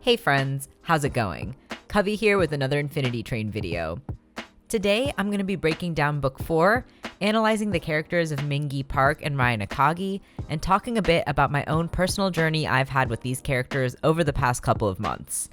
Hey friends, how's it going? Covey here with another Infinity Train video. Today, I'm going to be breaking down Book 4, analyzing the characters of Mingi Park and Ryan Akagi, and talking a bit about my own personal journey I've had with these characters over the past couple of months.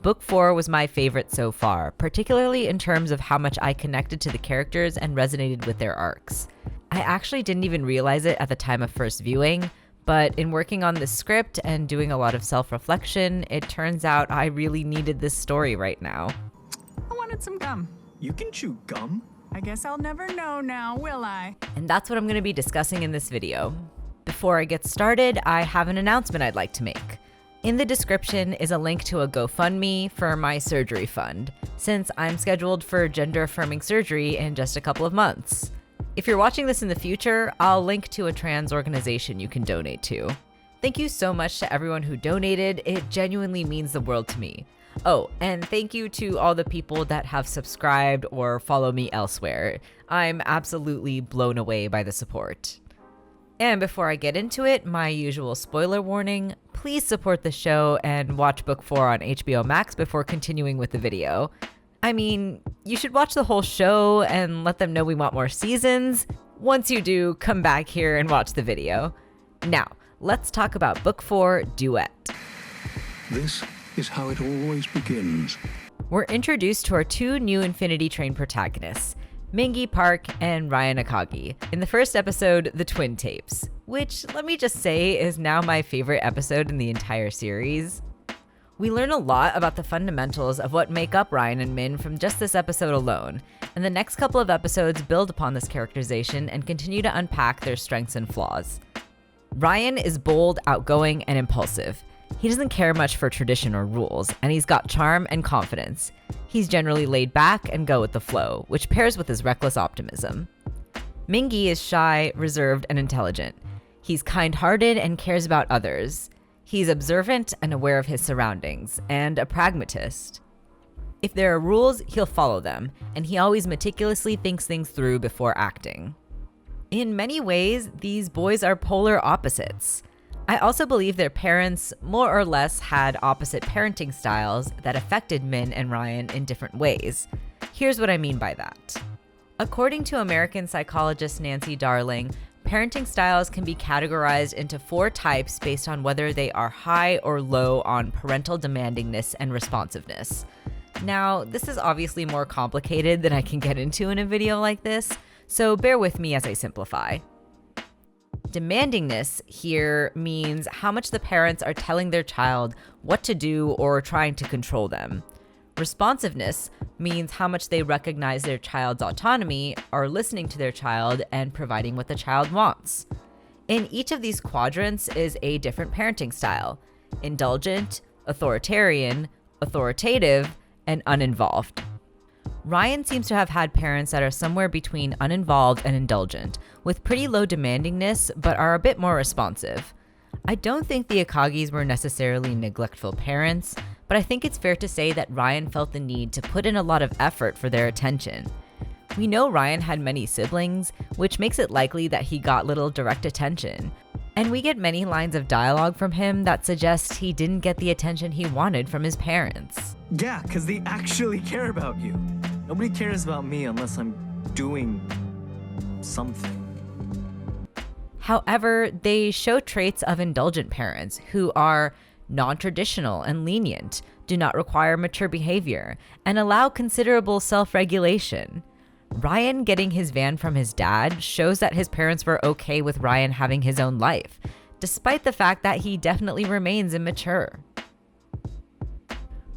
Book 4 was my favorite so far, particularly in terms of how much I connected to the characters and resonated with their arcs. I actually didn't even realize it at the time of first viewing, but in working on this script and doing a lot of self-reflection, it turns out I really needed this story right now. I wanted some gum. You can chew gum? I guess I'll never know now, will I? And that's what I'm going to be discussing in this video. Before I get started, I have an announcement I'd like to make. In the description is a link to a GoFundMe for my surgery fund, since I'm scheduled for gender-affirming surgery in just a couple of months. If you're watching this in the future, I'll link to a trans organization you can donate to. Thank you so much to everyone who donated. It genuinely means the world to me. Oh, and thank you to all the people that have subscribed or follow me elsewhere. I'm absolutely blown away by the support. And before I get into it, my usual spoiler warning, please support the show and watch Book 4 on HBO Max before continuing with the video. I mean, you should watch the whole show and let them know we want more seasons. Once you do, come back here and watch the video. Now, let's talk about Book 4, Duet. This is how it always begins. We're introduced to our two new Infinity Train protagonists, Mingi Park and Ryan Akagi, in the first episode, The Twin Tapes, which, let me just say, is now my favorite episode in the entire series. We learn a lot about the fundamentals of what make up Ryan and Min from just this episode alone, and the next couple of episodes build upon this characterization and continue to unpack their strengths and flaws. Ryan is bold, outgoing, and impulsive. He doesn't care much for tradition or rules, and he's got charm and confidence. He's generally laid back and go with the flow, which pairs with his reckless optimism. Mingi is shy, reserved, and intelligent. He's kind-hearted and cares about others. He's observant and aware of his surroundings, and a pragmatist. If there are rules, he'll follow them, and he always meticulously thinks things through before acting. In many ways, these boys are polar opposites. I also believe their parents more or less had opposite parenting styles that affected Min and Ryan in different ways. Here's what I mean by that. According to American psychologist Nancy Darling, parenting styles can be categorized into 4 types based on whether they are high or low on parental demandingness and responsiveness. Now, this is obviously more complicated than I can get into in a video like this, so bear with me as I simplify. Demandingness here means how much the parents are telling their child what to do or trying to control them. Responsiveness means how much they recognize their child's autonomy, are listening to their child, and providing what the child wants. In each of these quadrants is a different parenting style: indulgent, authoritarian, authoritative, and uninvolved. Ryan seems to have had parents that are somewhere between uninvolved and indulgent, with pretty low demandingness, but are a bit more responsive. I don't think the Akagis were necessarily neglectful parents, but I think it's fair to say that Ryan felt the need to put in a lot of effort for their attention. We know Ryan had many siblings, which makes it likely that he got little direct attention. And we get many lines of dialogue from him that suggest he didn't get the attention he wanted from his parents. Yeah, because they actually care about you. Nobody cares about me unless I'm doing something. However, they show traits of indulgent parents who are non-traditional and lenient, do not require mature behavior, and allow considerable self-regulation. Ryan getting his van from his dad shows that his parents were okay with Ryan having his own life, despite the fact that he definitely remains immature.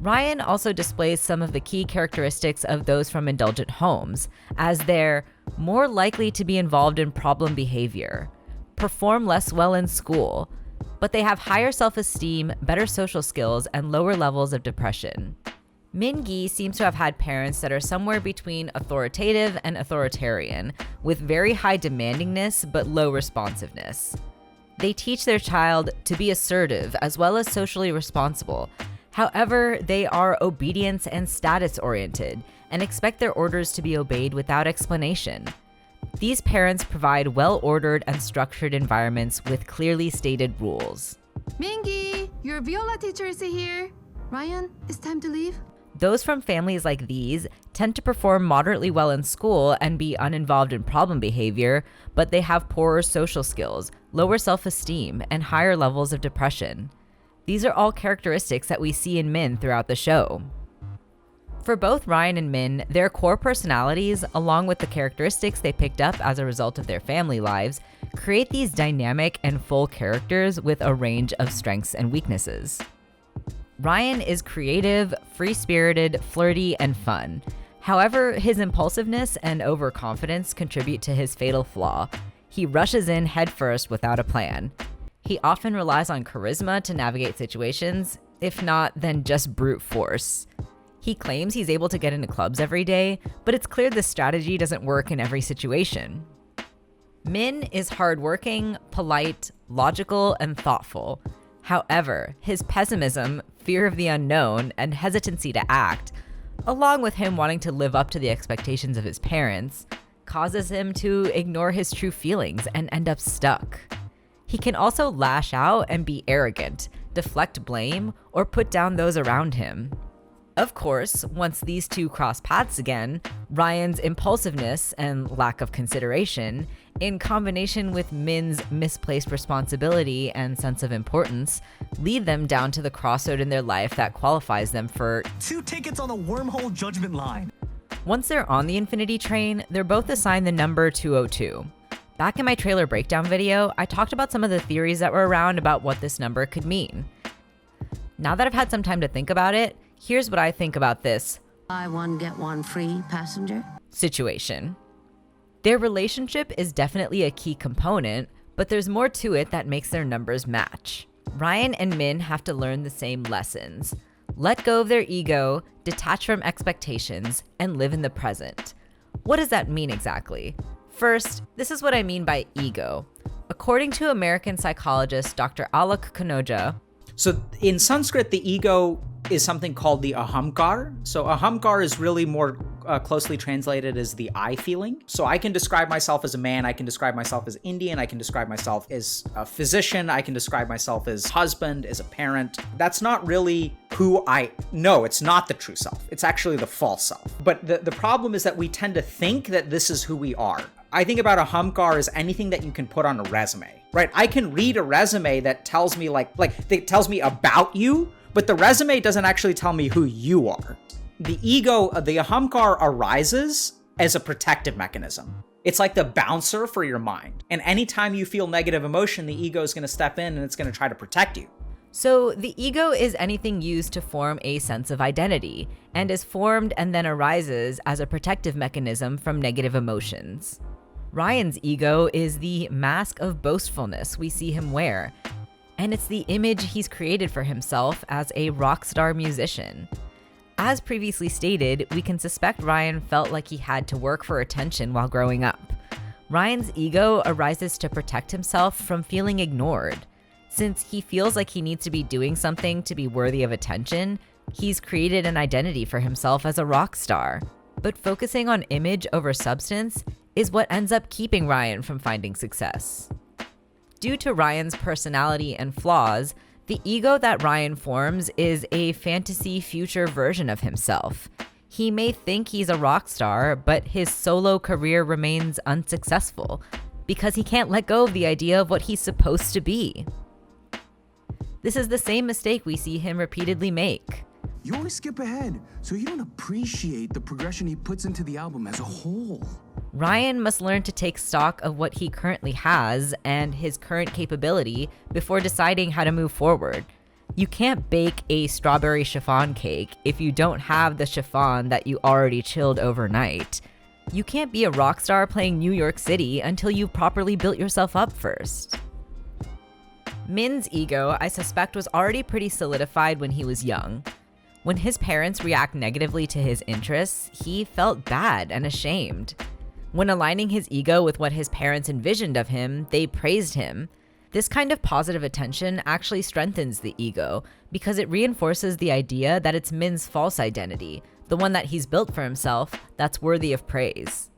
Ryan also displays some of the key characteristics of those from indulgent homes, as they're more likely to be involved in problem behavior, perform less well in school, but they have higher self-esteem, better social skills, and lower levels of depression. Mingi seems to have had parents that are somewhere between authoritative and authoritarian, with very high demandingness but low responsiveness. They teach their child to be assertive as well as socially responsible. However, they are obedience and status-oriented and expect their orders to be obeyed without explanation. These parents provide well-ordered and structured environments with clearly stated rules. Mingi, your viola teacher is here. Ryan, it's time to leave. Those from families like these tend to perform moderately well in school and be uninvolved in problem behavior, but they have poorer social skills, lower self-esteem, and higher levels of depression. These are all characteristics that we see in Min throughout the show. For both Ryan and Min, their core personalities, along with the characteristics they picked up as a result of their family lives, create these dynamic and full characters with a range of strengths and weaknesses. Ryan is creative, free-spirited, flirty, and fun. However, his impulsiveness and overconfidence contribute to his fatal flaw. He rushes in headfirst without a plan. He often relies on charisma to navigate situations, if not, then just brute force. He claims he's able to get into clubs every day, but it's clear this strategy doesn't work in every situation. Min is hardworking, polite, logical, and thoughtful. However, his pessimism, fear of the unknown, and hesitancy to act, along with him wanting to live up to the expectations of his parents, causes him to ignore his true feelings and end up stuck. He can also lash out and be arrogant, deflect blame, or put down those around him. Of course, once these two cross paths again, Ryan's impulsiveness and lack of consideration, in combination with Min's misplaced responsibility and sense of importance, lead them down to the crossroad in their life that qualifies them for 2 tickets on the wormhole judgment line. Once they're on the Infinity Train, they're both assigned the number 202. Back in my trailer breakdown video, I talked about some of the theories that were around about what this number could mean. Now that I've had some time to think about it, here's what I think about this Buy one, get one free passenger. situation. Their relationship is definitely a key component, but there's more to it that makes their numbers match. Ryan and Min have to learn the same lessons. Let go of their ego, detach from expectations, and live in the present. What does that mean exactly? First, this is what I mean by ego. According to American psychologist Dr. Alok Kanoja, so in Sanskrit, the ego is something called the ahamkar. So ahamkar is really more closely translated as the I feeling. So I can describe myself as a man, I can describe myself as Indian, I can describe myself as a physician, I can describe myself as husband, as a parent. That's not really who no, it's not the true self. It's actually the false self. But the problem is that we tend to think that this is who we are. I think about ahamkar as anything that you can put on a resume, right? I can read a resume that tells me that tells me about you, but the resume doesn't actually tell me who you are. The ego, the ahamkar, arises as a protective mechanism. It's like the bouncer for your mind. And anytime you feel negative emotion, the ego is going to step in and it's going to try to protect you. So the ego is anything used to form a sense of identity, and is formed and then arises as a protective mechanism from negative emotions. Ryan's ego is the mask of boastfulness we see him wear, and it's the image he's created for himself as a rock star musician. As previously stated, we can suspect Ryan felt like he had to work for attention while growing up. Ryan's ego arises to protect himself from feeling ignored. Since he feels like he needs to be doing something to be worthy of attention, he's created an identity for himself as a rock star. But focusing on image over substance is what ends up keeping Ryan from finding success. Due to Ryan's personality and flaws, the ego that Ryan forms is a fantasy future version of himself. He may think he's a rock star, but his solo career remains unsuccessful because he can't let go of the idea of what he's supposed to be. This is the same mistake we see him repeatedly make. You always skip ahead, so you don't appreciate the progression he puts into the album as a whole. Ryan must learn to take stock of what he currently has and his current capability before deciding how to move forward. You can't bake a strawberry chiffon cake if you don't have the chiffon that you already chilled overnight. You can't be a rock star playing New York City until you've properly built yourself up first. Min's ego, I suspect, was already pretty solidified when he was young. When his parents react negatively to his interests, he felt bad and ashamed. When aligning his ego with what his parents envisioned of him, they praised him. This kind of positive attention actually strengthens the ego because it reinforces the idea that it's Min's false identity, the one that he's built for himself, that's worthy of praise.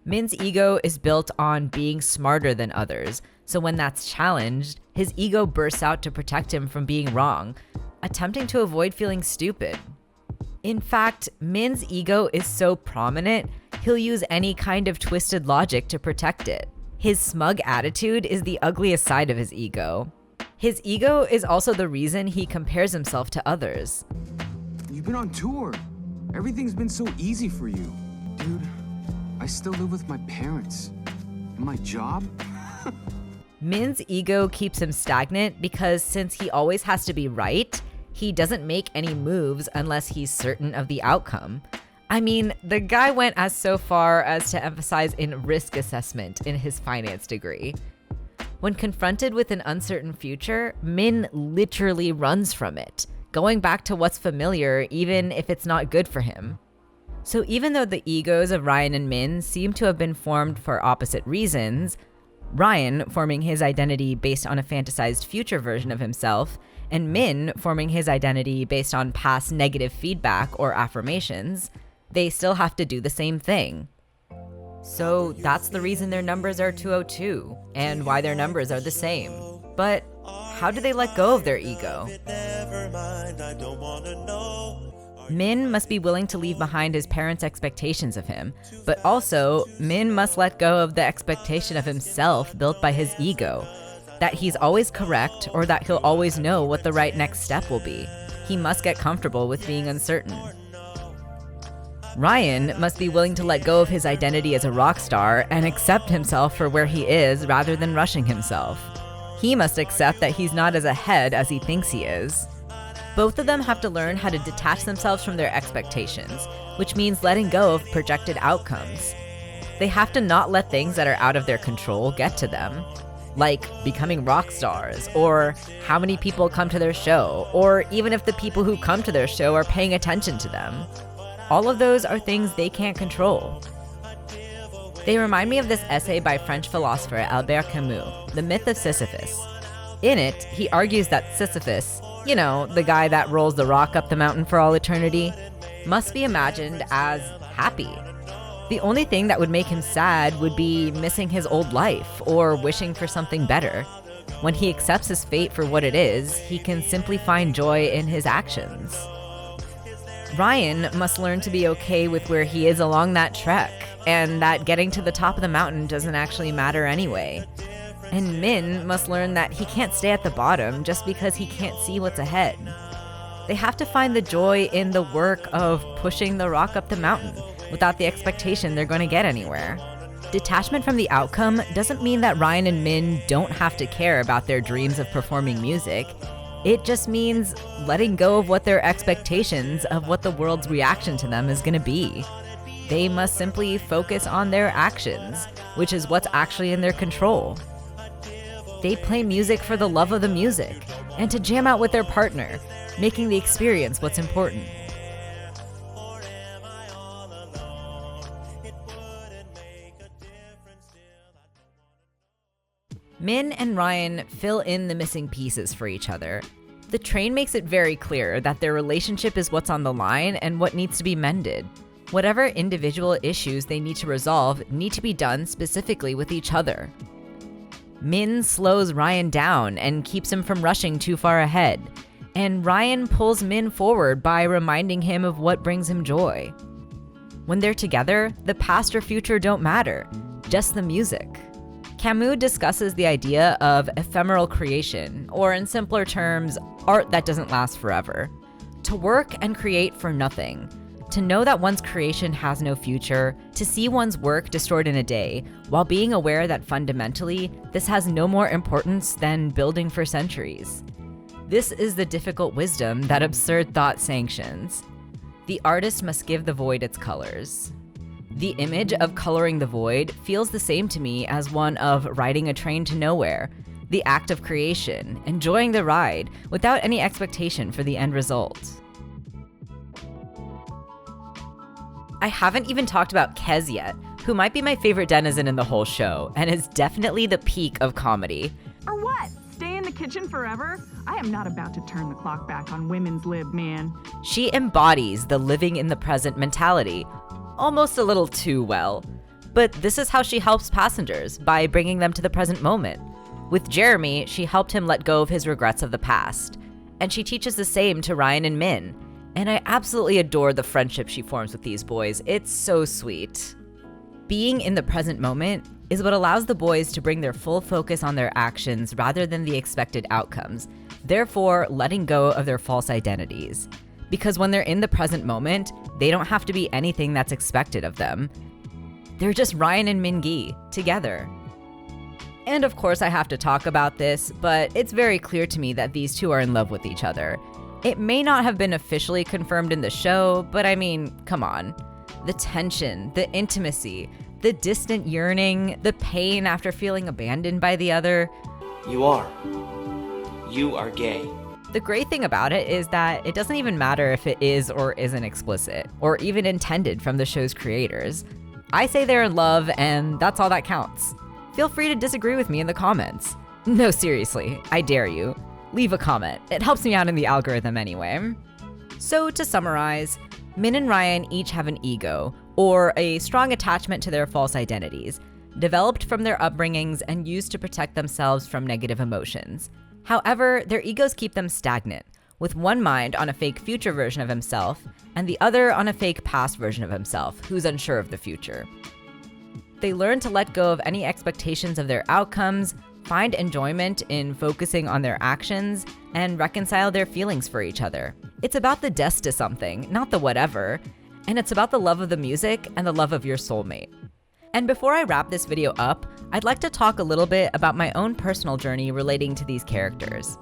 Min's ego is built on being smarter than others, so when that's challenged, his ego bursts out to protect him from being wrong. attempting to avoid feeling stupid. In fact, Min's ego is so prominent, he'll use any kind of twisted logic to protect it. His smug attitude is the ugliest side of his ego. His ego is also the reason he compares himself to others. You've been on tour. Everything's been so easy for you. Dude, I still live with my parents. And my job? Min's ego keeps him stagnant because since he always has to be right, he doesn't make any moves unless he's certain of the outcome. I mean, the guy went as so far as to emphasize in risk assessment in his finance degree. When confronted with an uncertain future, Min literally runs from it, going back to what's familiar even if it's not good for him. So even though the egos of Ryan and Min seem to have been formed for opposite reasons, Ryan forming his identity based on a fantasized future version of himself, and Min forming his identity based on past negative feedback or affirmations, they still have to do the same thing. So that's the reason their numbers are 202, and why their numbers are the same. But how do they let go of their ego? Min must be willing to leave behind his parents' expectations of him, but also Min must let go of the expectation of himself built by his ego, that he's always correct or that he'll always know what the right next step will be. He must get comfortable with being uncertain. Ryan must be willing to let go of his identity as a rock star and accept himself for where he is rather than rushing himself. He must accept that he's not as ahead as he thinks he is. Both of them have to learn how to detach themselves from their expectations, which means letting go of projected outcomes. They have to not let things that are out of their control get to them, like becoming rock stars, or how many people come to their show, or even if the people who come to their show are paying attention to them. All of those are things they can't control. They remind me of this essay by French philosopher Albert Camus, The Myth of Sisyphus. In it, he argues that Sisyphus, you know, the guy that rolls the rock up the mountain for all eternity, must be imagined as happy. The only thing that would make him sad would be missing his old life or wishing for something better. When he accepts his fate for what it is, he can simply find joy in his actions. Ryan must learn to be okay with where he is along that trek, and that getting to the top of the mountain doesn't actually matter anyway. And Min must learn that he can't stay at the bottom just because he can't see what's ahead. They have to find the joy in the work of pushing the rock up the mountain without the expectation they're going to get anywhere. Detachment from the outcome doesn't mean that Ryan and Min don't have to care about their dreams of performing music. It just means letting go of what their expectations of what the world's reaction to them is going to be. They must simply focus on their actions, which is what's actually in their control. They play music for the love of the music and to jam out with their partner, making the experience what's important. Min and Ryan fill in the missing pieces for each other. The train makes it very clear that their relationship is what's on the line and what needs to be mended. Whatever individual issues they need to resolve need to be done specifically with each other. Min slows Ryan down and keeps him from rushing too far ahead, and Ryan pulls Min forward by reminding him of what brings him joy. When they're together, the past or future don't matter, just the music. Camus discusses the idea of ephemeral creation, or in simpler terms, art that doesn't last forever. To work and create for nothing. To know that one's creation has no future, to see one's work destroyed in a day, while being aware that fundamentally, this has no more importance than building for centuries. This is the difficult wisdom that absurd thought sanctions. The artist must give the void its colors. The image of coloring the void feels the same to me as one of riding a train to nowhere, the act of creation, enjoying the ride without any expectation for the end result. I haven't even talked about Kez yet, who might be my favorite denizen in the whole show, and is definitely the peak of comedy. Or what? Stay in the kitchen forever? I am not about to turn the clock back on women's lib, man. She embodies the living in the present mentality, almost a little too well. But this is how she helps passengers, by bringing them to the present moment. With Jeremy, she helped him let go of his regrets of the past. And she teaches the same to Ryan and Min. And I absolutely adore the friendship she forms with these boys. It's so sweet. Being in the present moment is what allows the boys to bring their full focus on their actions rather than the expected outcomes, therefore letting go of their false identities. Because when they're in the present moment, they don't have to be anything that's expected of them. They're just Ryan and Min-gi together. And of course I have to talk about this, but it's very clear to me that these two are in love with each other. It may not have been officially confirmed in the show, but I mean, come on. The tension, the intimacy, the distant yearning, the pain after feeling abandoned by the other. You are gay. The great thing about it is that it doesn't even matter if it is or isn't explicit, or even intended from the show's creators. I say they're in love, and that's all that counts. Feel free to disagree with me in the comments. No, seriously, I dare you. Leave a comment. It helps me out in the algorithm anyway. So to summarize, Min and Ryan each have an ego, or a strong attachment to their false identities, developed from their upbringings and used to protect themselves from negative emotions. However, their egos keep them stagnant, with one mind on a fake future version of himself, and the other on a fake past version of himself, who's unsure of the future. They learn to let go of any expectations of their outcomes, find enjoyment in focusing on their actions, and reconcile their feelings for each other. It's about the des to something, not the whatever, and it's about the love of the music and the love of your soulmate. And before I wrap this video up, I'd like to talk a little bit about my own personal journey relating to these characters.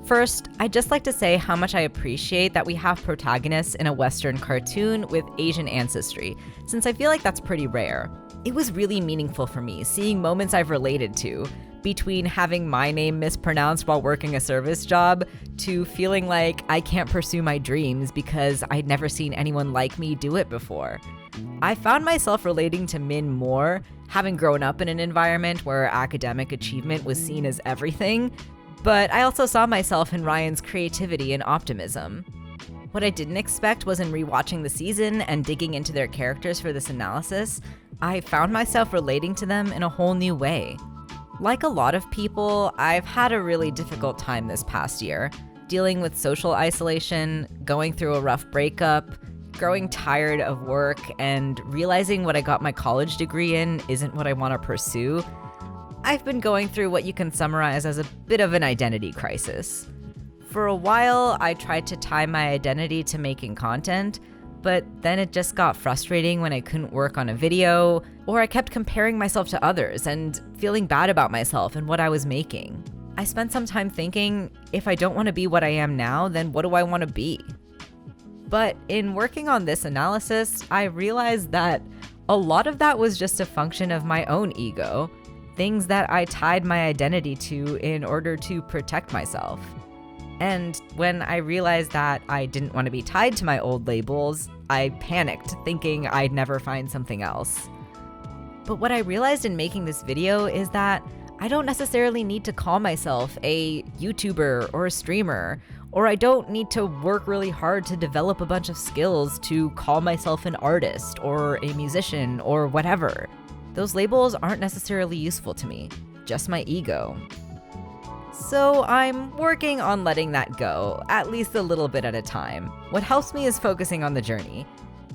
First, I'd just like to say how much I appreciate that we have protagonists in a Western cartoon with Asian ancestry, since I feel like that's pretty rare. It was really meaningful for me seeing moments I've related to, between having my name mispronounced while working a service job, to feeling like I can't pursue my dreams because I'd never seen anyone like me do it before. I found myself relating to Min more, having grown up in an environment where academic achievement was seen as everything, but I also saw myself in Ryan's creativity and optimism. What I didn't expect was in rewatching the season and digging into their characters for this analysis, I found myself relating to them in a whole new way. Like a lot of people, I've had a really difficult time this past year, dealing with social isolation, going through a rough breakup, growing tired of work, and realizing what I got my college degree in isn't what I want to pursue. I've been going through what you can summarize as a bit of an identity crisis. For a while, I tried to tie my identity to making content, but then it just got frustrating when I couldn't work on a video, or I kept comparing myself to others and feeling bad about myself and what I was making. I spent some time thinking, if I don't want to be what I am now, then what do I want to be? But in working on this analysis, I realized that a lot of that was just a function of my own ego, things that I tied my identity to in order to protect myself. And when I realized that I didn't want to be tied to my old labels, I panicked, thinking I'd never find something else. But what I realized in making this video is that I don't necessarily need to call myself a YouTuber or a streamer, or I don't need to work really hard to develop a bunch of skills to call myself an artist or a musician or whatever. Those labels aren't necessarily useful to me, just my ego. So I'm working on letting that go, at least a little bit at a time. What helps me is focusing on the journey.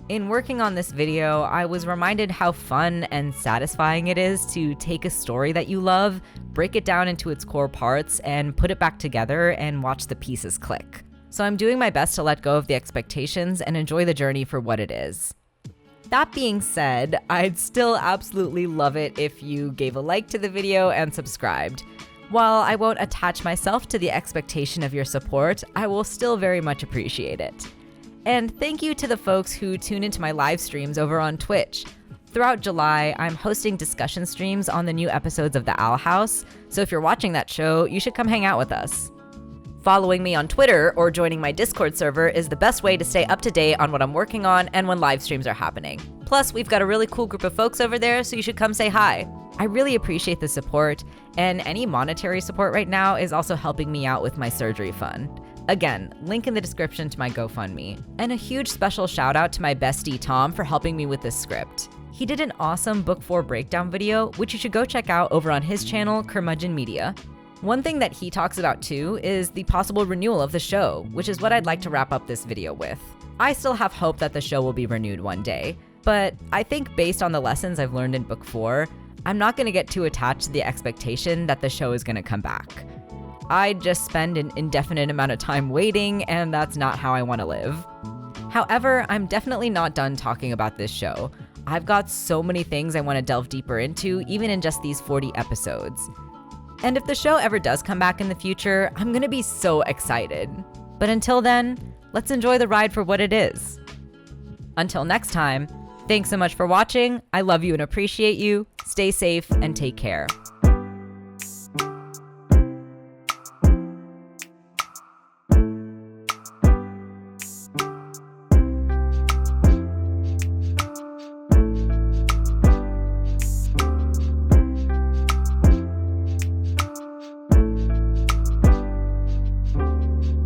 In working on this video, I was reminded how fun and satisfying it is to take a story that you love, break it down into its core parts, and put it back together and watch the pieces click. So I'm doing my best to let go of the expectations and enjoy the journey for what it is. That being said, I'd still absolutely love it if you gave a like to the video and subscribed. While I won't attach myself to the expectation of your support, I will still very much appreciate it. And thank you to the folks who tune into my live streams over on Twitch. Throughout July, I'm hosting discussion streams on the new episodes of The Owl House, so if you're watching that show, you should come hang out with us. Following me on Twitter or joining my Discord server is the best way to stay up to date on what I'm working on and when live streams are happening. Plus, we've got a really cool group of folks over there, so you should come say hi. I really appreciate the support, and any monetary support right now is also helping me out with my surgery fund. Again, link in the description to my GoFundMe. And a huge special shout out to my bestie Tom for helping me with this script. He did an awesome Book 4 breakdown video, which you should go check out over on his channel, Curmudgeon Media. One thing that he talks about too is the possible renewal of the show, which is what I'd like to wrap up this video with. I still have hope that the show will be renewed one day, but I think based on the lessons I've learned in book 4, I'm not going to get too attached to the expectation that the show is going to come back. I'd just spend an indefinite amount of time waiting, and that's not how I want to live. However, I'm definitely not done talking about this show. I've got so many things I want to delve deeper into, even in just these 40 episodes. And if the show ever does come back in the future, I'm going to be so excited. But until then, let's enjoy the ride for what it is. Until next time, thanks so much for watching. I love you and appreciate you. Stay safe and take care.